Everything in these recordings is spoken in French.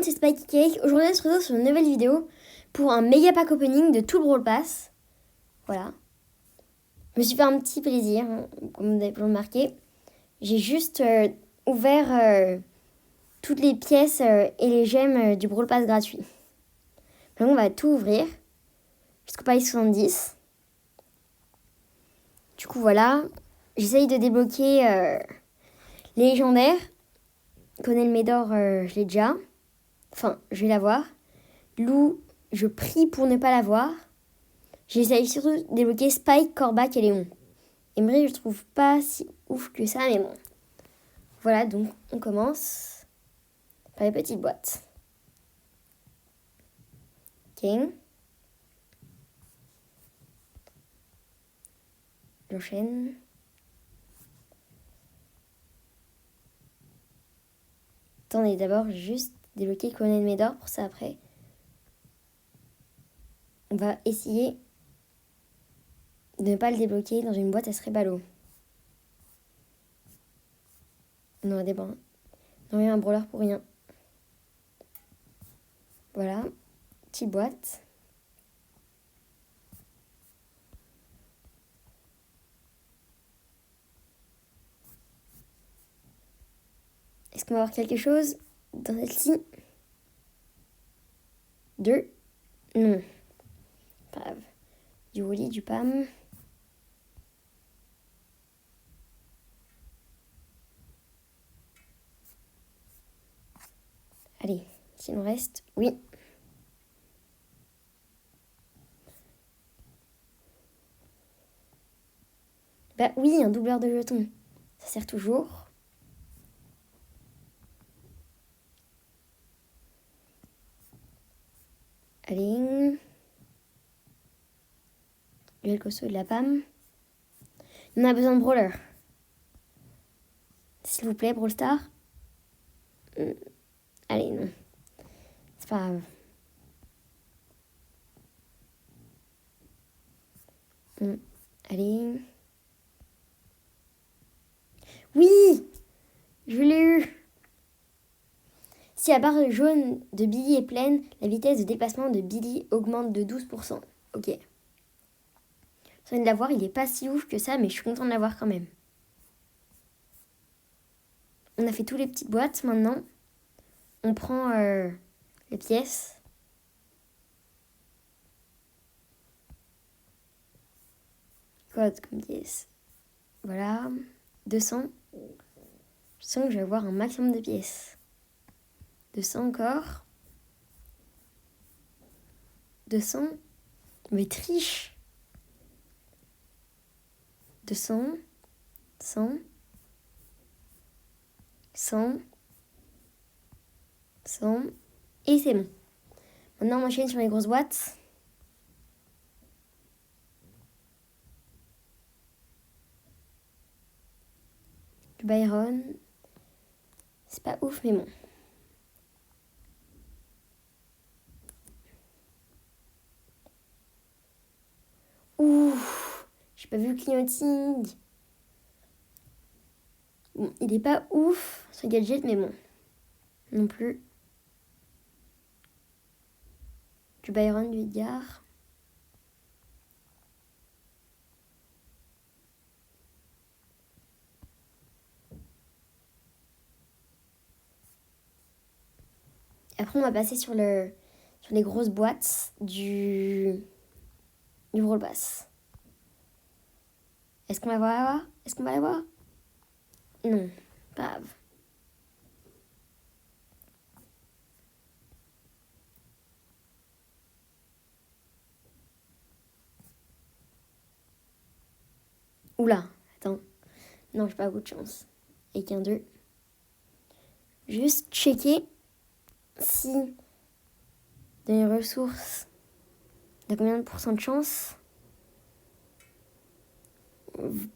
C'est Spikey Cake. Aujourd'hui, on se retrouve sur une nouvelle vidéo pour un méga pack opening de tout le Brawl Pass. Voilà. Je me suis fait un petit plaisir, hein, comme vous avez pu le remarquer. J'ai juste ouvert toutes les pièces et les gemmes du Brawl Pass gratuit. Maintenant, on va tout ouvrir jusqu'au palier 70. Du coup, voilà. J'essaye de débloquer les légendaires. Connais le Médor, je l'ai déjà. Enfin, je vais l'avoir. Lou, je prie pour ne pas l'avoir. J'essaye surtout de débloquer Spike, Corbac et Léon. Emery, je trouve pas si ouf que ça, mais bon. Voilà, donc on commence par les petites boîtes. Ok. J'enchaîne. Attendez, d'abord, juste débloquer Conan Médor pour ça après. On va essayer de ne pas le débloquer dans une boîte, ça serait ballot. On aurait des brins. On aurait un brawler pour rien. Voilà, petite boîte. Est-ce qu'on va avoir quelque chose dans celle-ci? 2. Non. Pas grave. Du Wally, du Pam. Allez, s'il nous reste, oui. Bah oui, un doubleur de jetons. Ça sert toujours. Allez. Duel costaud de la Pam. On a besoin de brawler. S'il vous plaît, Brawl Star. Allez, non. C'est pas grave. Allez. Oui! Je l'ai eu! Si la barre jaune de Billy est pleine, la vitesse de déplacement de Billy augmente de 12%. Ok. Je viens de l'avoir, il est pas si ouf que ça, mais je suis contente de l'avoir quand même. On a fait toutes les petites boîtes maintenant. On prend les pièces. Code comme pièce. Voilà. 200. Je sens que je vais avoir un maximum de pièces. 200 encore. 200. Mais triche. 200. 100. 100. 100. Et c'est bon. Maintenant, on enchaîne sur les grosses boîtes. Du Byron. C'est pas ouf, mais bon. Ouh, j'ai pas vu le clignoting. Bon, il est pas ouf, ce gadget, mais bon. Non plus. Du Byron, du Edgar. Après, on va passer sur les grosses boîtes du Brawl Pass. Est-ce qu'on va l'avoir? Est-ce qu'on va l'avoir? Non, pas grave. Oula, attends. Non, j'ai pas beaucoup de chance. Et qu'un 2. Juste checker si dans les ressources, il y a combien de pourcents de chance?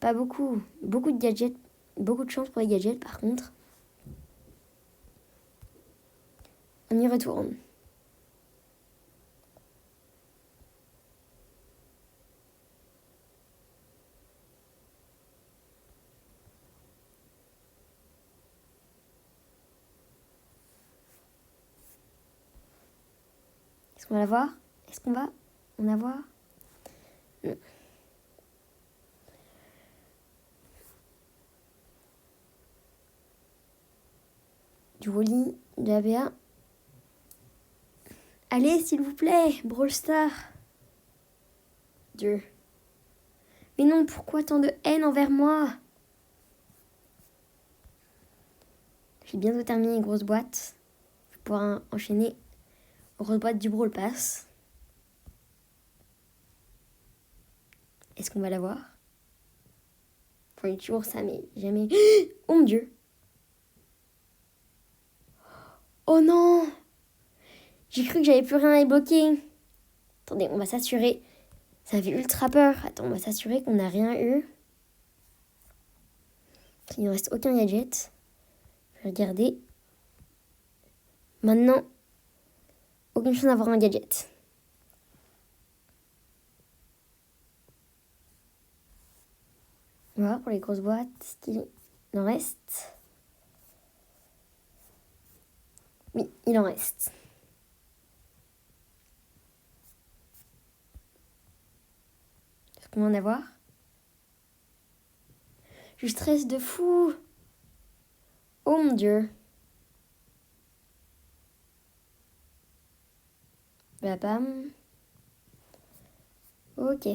Pas beaucoup. Beaucoup de gadgets. Beaucoup de chance pour les gadgets, par contre. On y retourne. Est-ce qu'on va l'avoir? Est-ce qu'on va en avoir? Non. Du Wally, de la BA. Allez, s'il vous plaît, Brawl Stars. Dieu. Mais non, pourquoi tant de haine envers moi? J'ai bientôt terminé les grosses boîtes. Je vais pouvoir enchaîner aux grosses boîtes du Brawl Pass. Est-ce qu'on va l'avoir? Enfin, il y a toujours ça, mais jamais... Oh mon Dieu! Oh non! J'ai cru que j'avais plus rien à débloquer. Attendez, on va s'assurer. Ça fait ultra peur. Attends, on va s'assurer qu'on n'a rien eu. Qu'il ne reste aucun gadget. Je vais regarder. Maintenant, aucune chance d'avoir un gadget. On va voir pour les grosses boîtes ce qu'il en reste. Oui, il en reste. Est-ce qu'on va en avoir? Je stresse de fou. Oh mon Dieu. Bam. Ok.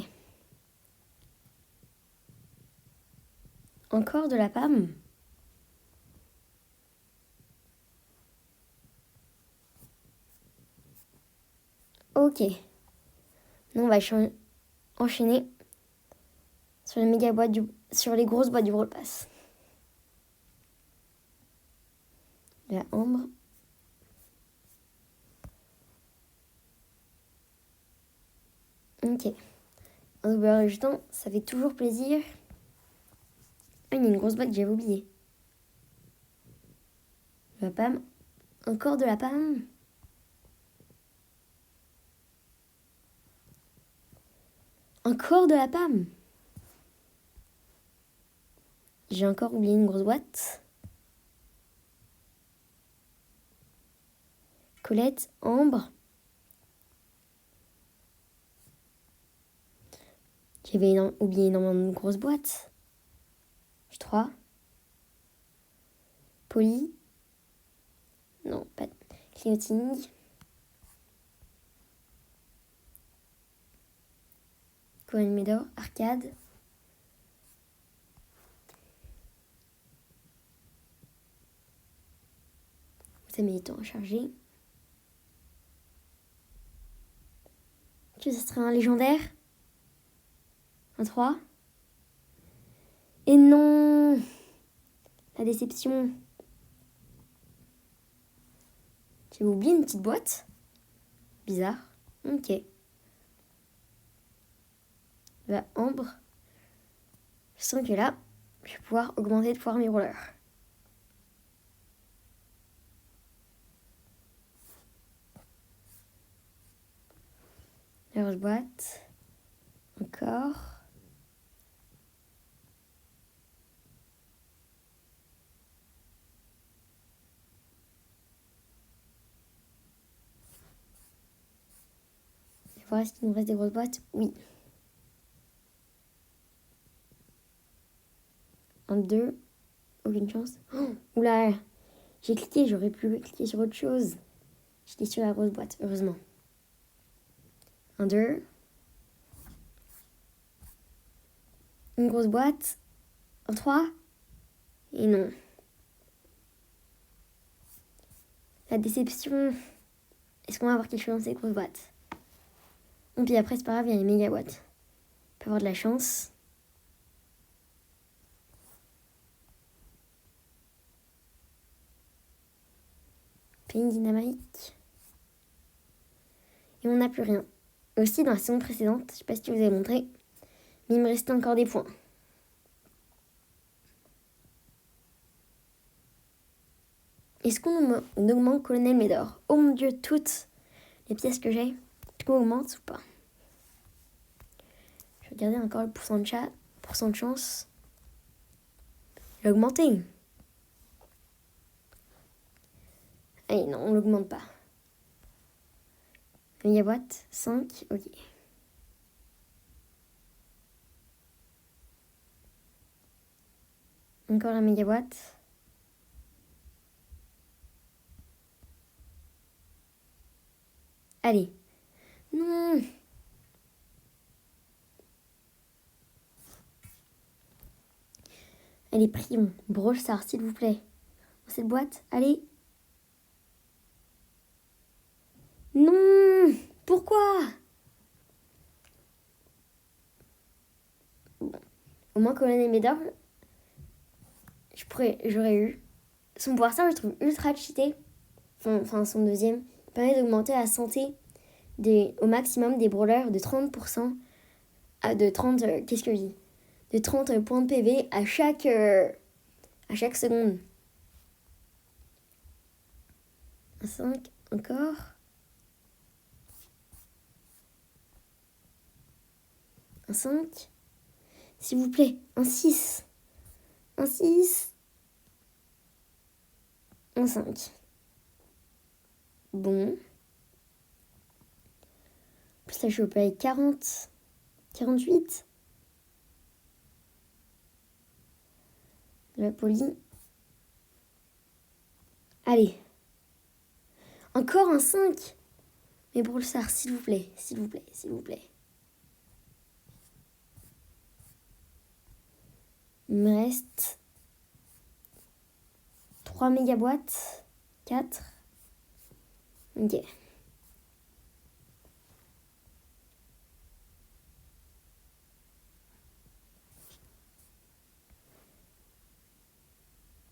Encore de la pomme. Ok. Nous, on va enchaîner sur les méga boîtes sur les grosses boîtes du Brawl Pass. De la ambre. Ok. Un doubleur de jetons, ça fait toujours plaisir. Ah, il y a une grosse boîte que j'avais oubliée. De la pomme. Encore de la pomme. Encore de la pomme. J'ai encore oublié une grosse boîte. Colette, ambre. J'avais oublié énormément de grosses boîtes. 3. Polly. Non, pas de clignoting. Cohen Médor, arcade. Ça met du temps à charger. Que ça serait un légendaire? Un 3. Et non! La déception. J'avais oublié une petite boîte. Bizarre. Ok. La ambre. Je sens que là, je vais pouvoir augmenter de pouvoir mes rollers. La boîte. Encore. Voilà, est-ce qu'il nous reste des grosses boîtes? Oui. 1, 2. Aucune chance. Oh, oula, j'ai cliqué, j'aurais pu cliquer sur autre chose. J'étais sur la grosse boîte, heureusement. 1, 2. Une grosse boîte. 1, 3. Et non. La déception. Est-ce qu'on va avoir quelque chose dans ces grosses boîtes? Bon, puis après, c'est pas grave, il y a les méga boîtes. On peut avoir de la chance. Ping dynamique. Et on n'a plus rien. Aussi, dans la saison précédente, je sais pas si tu vous ai montré, mais il me restait encore des points. Est-ce qu'on augmente Colonel Médor? Oh mon Dieu, toutes les pièces que j'ai, est-ce qu'on augmente ou pas? Je vais regarder encore le pourcent de chance. Il a augmenté. Ah non, on l'augmente pas. méga boîte. 5, ok. Encore la méga boîte. Allez. Non. Allez, prions. Brawl Stars, s'il vous plaît. Dans cette boîte, allez. Non. Pourquoi? Bon. Au moins, Colonel Médor, j'aurais eu. Son pouvoir star, je trouve ultra cheaté. Enfin, son deuxième permet d'augmenter la santé au maximum des brawlers de 30% de 30, qu'est-ce que je dis? De 30 points de PV à chaque seconde. Un 5, encore. Un 5. S'il vous plaît, un 6. Un 6. Un 5. Bon. En plus, là, je peux avec 40. 48. La poli. Allez. Encore un 5. Mais Brawl Stars, s'il vous plaît. S'il vous plaît. S'il vous plaît. Il me reste 3 méga boîtes. 4. Ok.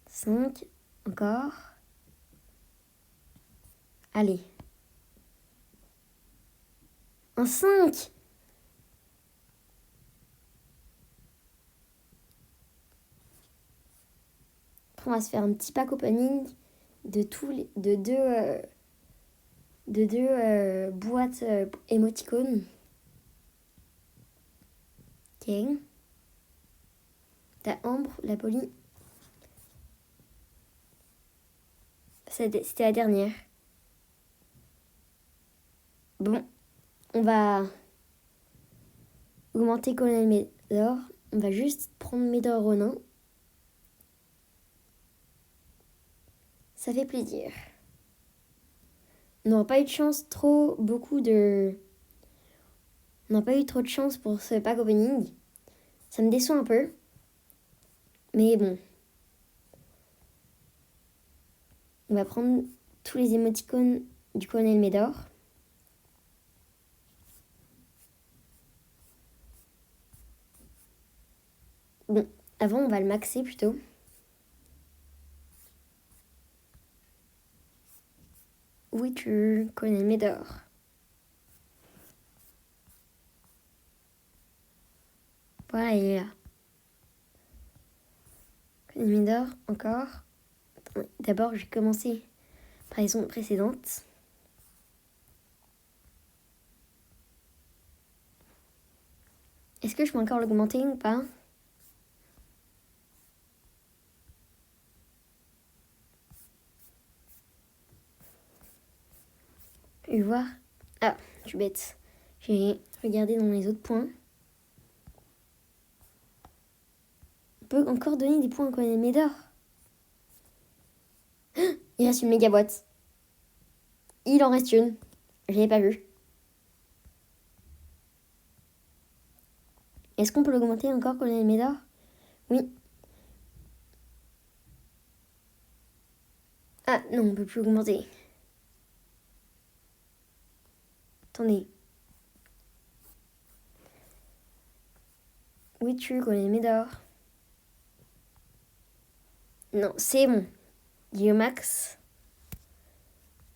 Cinq. Encore. Allez. Un 5. Après, on va se faire un petit pack opening de deux boîtes émoticônes. Ok. T'as Ambre, la Poly. C'était la dernière. Bon, on va augmenter Colonel Médor. On va juste prendre Médor Ronin. Ça fait plaisir. On n'aura pas eu de chance On n'a pas eu trop de chance pour ce pack opening. Ça me déçoit un peu. Mais bon. On va prendre tous les émoticônes du Colonel Médor. Bon, avant on va le maxer plutôt. Witcher, Colonel Médor. Voilà, il est là. Colonel Médor, encore. D'abord, je vais commencer par les ondes précédentes. Est-ce que je peux encore l'augmenter ou pas? Je vais voir. Ah, je suis bête. J'ai regardé dans les autres points. On peut encore donner des points à Colonel Médor. Il reste une méga boîte. Il en reste une. Je l'ai pas vue. Est-ce qu'on peut l'augmenter encore, Colonel Médor? Oui. Ah, non, on peut plus l'augmenter. Attendez. Witcher, Colonel Médor. Non, c'est bon. Il est au max.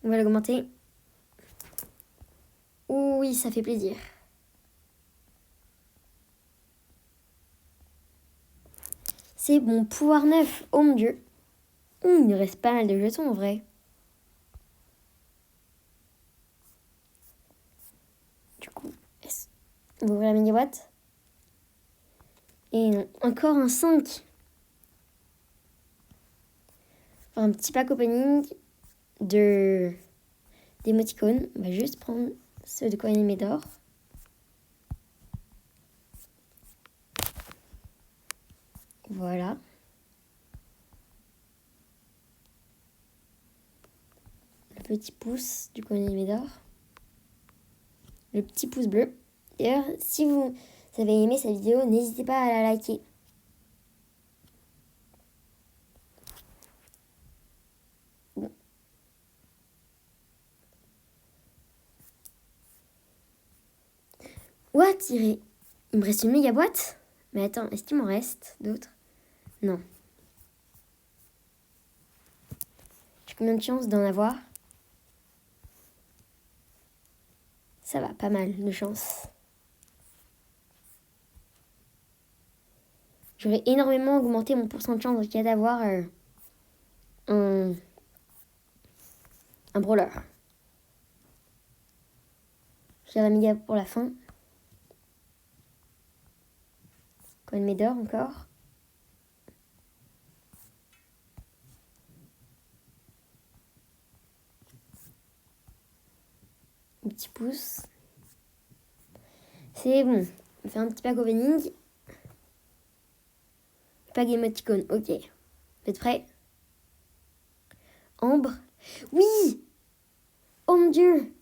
On va l'augmenter. Oui, ça fait plaisir. C'est bon, pouvoir 9. Oh mon dieu. Il nous reste pas mal de jetons en vrai. Du coup, on va ouvrir la mini boîte. Et non, encore un 5. Enfin, un petit pack opening d'émoticônes. On va juste prendre ceux de Conan Médor. Voilà. Le petit pouce du Conan Médor. Le petit pouce bleu. D'ailleurs, si vous avez aimé cette vidéo, n'hésitez pas à la liker. Bon. What, il me reste une méga boîte? Mais attends, est-ce qu'il m'en reste d'autres? Non. J'ai combien de chances d'en avoir? Ça va, pas mal de chance. J'aurais énormément augmenté mon pourcent de chance en cas d'avoir un brawler. J'ai la méga pour la fin. Conan Médor encore. Un petit pouce. C'est bon. On fait un petit pack opening. Pack émoticône, ok. Vous êtes prêts? Ambre. Oui! Oh mon dieu!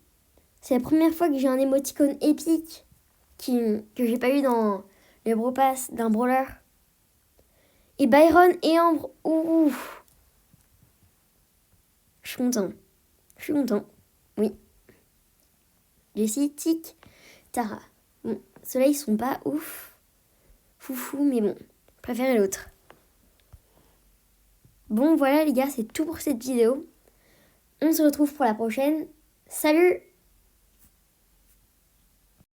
C'est la première fois que j'ai un émoticône épique que j'ai pas eu dans le Brawl Pass d'un brawler. Et Byron et Ambre. Ouh! Je suis content. Je suis content. Oui. Jessie, Tic, Tara. Bon, ceux-là, ils sont pas ouf. Foufou, mais bon. Je préférais l'autre. Bon, voilà les gars, c'est tout pour cette vidéo. On se retrouve pour la prochaine. Salut!